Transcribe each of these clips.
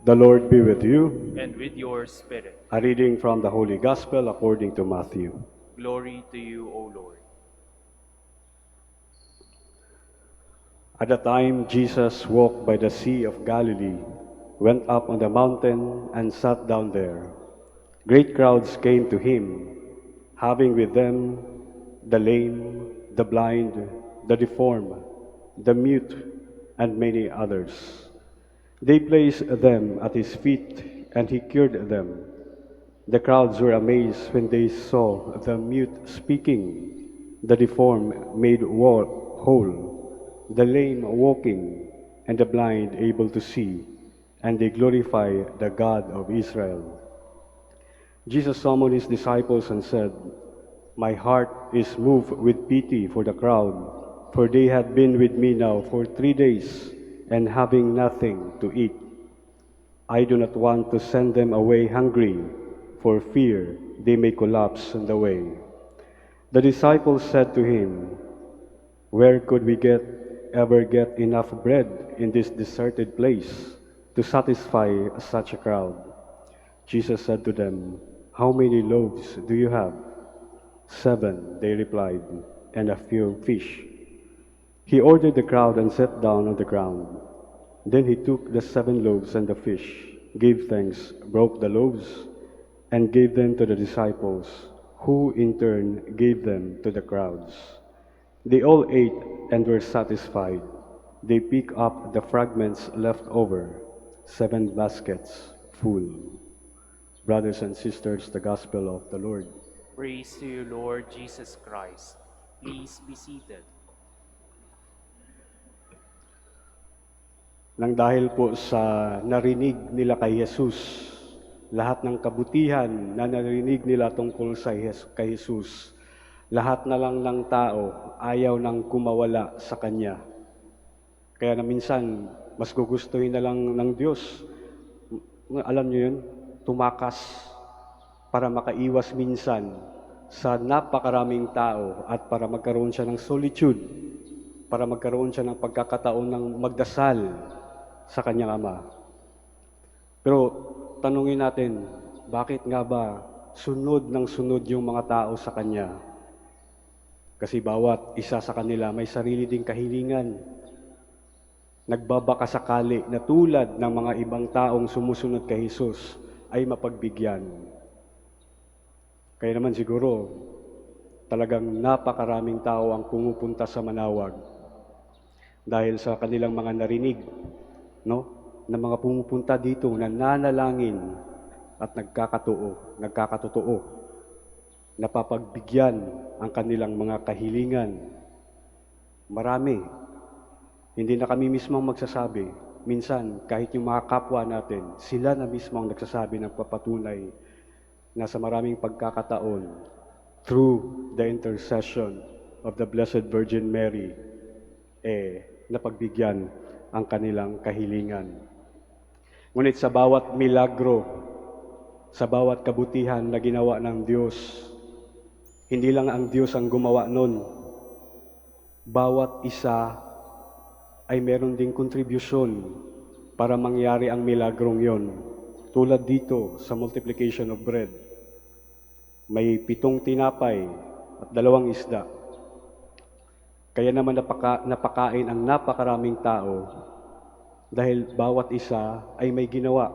The Lord be with you. and with your spirit. A reading from the Holy Gospel according to Matthew. Glory to you, O Lord. At the time Jesus walked by the Sea of Galilee, went up on the mountain, and sat down there. Great crowds came to him, having with them the lame, the blind, the deformed, the mute, and many others. They placed them at his feet, and he cured them. The crowds were amazed when they saw the mute speaking, the deformed made whole, the lame walking, and the blind able to see, and they glorify the God of Israel. Jesus summoned his disciples and said, "My heart is moved with pity for the crowd, for they had been with me now for 3 days, and having nothing to eat. I do not want to send them away hungry, for fear they may collapse on the way." The disciples said to him, "Where could we ever get enough bread in this deserted place to satisfy such a crowd?" Jesus said to them, "How many loaves do you have?" "7," they replied, "and a few fish." He ordered the crowd and sat down on the ground. Then he took the 7 loaves and the fish, gave thanks, broke the loaves, and gave them to the disciples, who in turn gave them to the crowds. They all ate and were satisfied. They picked up the fragments left over, 7 baskets full. Brothers and sisters, the Gospel of the Lord. Praise to you, Lord Jesus Christ. Please be seated. Nang dahil po sa narinig nila kay Jesus, lahat ng kabutihan na narinig nila tungkol kay Jesus, lahat na lang ng tao ayaw nang kumawala sa Kanya. Kaya na minsan, mas gugustuhin na lang ng Diyos, alam niyo yun, tumakas para makaiwas minsan sa napakaraming tao at para magkaroon siya ng solitude, para magkaroon siya ng pagkakataon ng magdasal sa kanyang Ama. Pero tanungin natin, bakit nga ba sunod ng sunod yung mga tao sa Kanya? Kasi bawat isa sa kanila may sarili ding kahilingan. Nagbabakasakali na tulad ng mga ibang taong sumusunod kay Jesus ay mapagbigyan. Kaya naman siguro, talagang napakaraming tao ang pumupunta sa Manawag dahil sa kanilang mga narinig, no? Na mga pumupunta dito na nanalangin at nagkakatotoo, napapagbigyan ang kanilang mga kahilingan. Marami. Hindi na kami mismo magsasabi. Minsan, kahit yung mga kapwa natin, sila na mismo ang nagsasabi ng papatunay na sa maraming pagkakataon, through the intercession of the Blessed Virgin Mary, napagbigyan ang kanilang kahilingan. Ngunit sa bawat milagro, sa bawat kabutihan na ginawa ng Diyos, hindi lang ang Diyos ang gumawa nun. Bawat isa ay meron ding kontribusyon para mangyari ang milagrong yon. Tulad dito sa multiplication of bread. May 7 tinapay at 2 isda. Kaya naman napakain ang napakaraming tao dahil bawat isa ay may ginawa.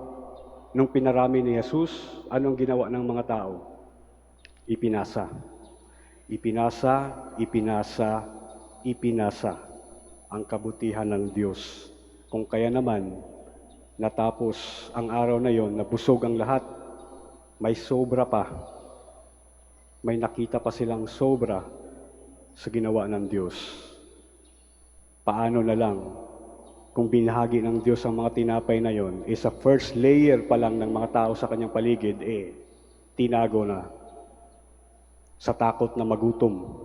Nung pinarami ni Jesus, anong ginawa ng mga tao? Ipinasa. Ipinasa, ipinasa, ipinasa ang kabutihan ng Diyos. Kung kaya naman, natapos ang araw na yon, nabusog ang lahat, may sobra pa. May nakita pa silang sobra sa ginawa ng Diyos. Paano na lang kung binahagi ng Diyos ang mga tinapay na yon, sa first layer pa lang ng mga tao sa kanyang paligid, tinago na sa takot na magutom.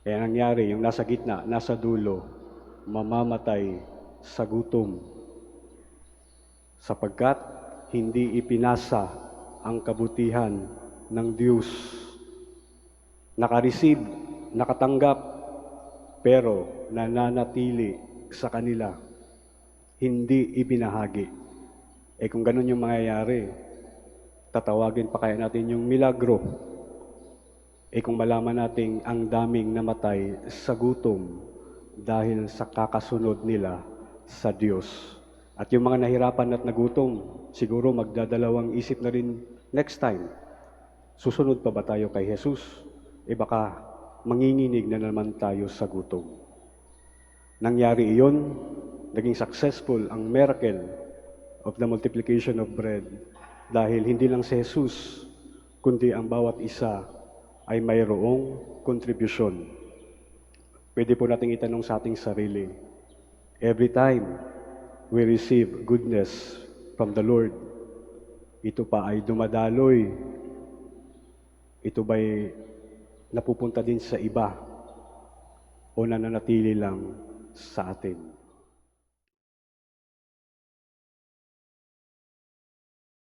Kaya nangyari, yung nasa gitna, nasa dulo, mamamatay sa gutom. Sapagkat hindi ipinasa ang kabutihan ng Diyos. Nakareceive, nakatanggap, pero nananatili sa kanila. Hindi ibinahagi. Kung ganun yung mangyayari, tatawagin pa kaya natin yung milagro? Kung malaman nating ang daming namatay sa gutom dahil sa kakasunod nila sa Diyos. At yung mga nahirapan at nagutom, siguro magdadalawang isip na rin next time. Susunod pa ba tayo kay Jesus? Baka manginginig na naman tayo sa gutom. Nangyari iyon, naging successful ang miracle of the multiplication of bread dahil hindi lang si Jesus, kundi ang bawat isa ay mayroong kontribusyon. Pwede po nating itanong sa ating sarili, every time we receive goodness from the Lord, ito pa ay dumadaloy, ito ba'y napupunta din sa iba o nananatili lang sa atin?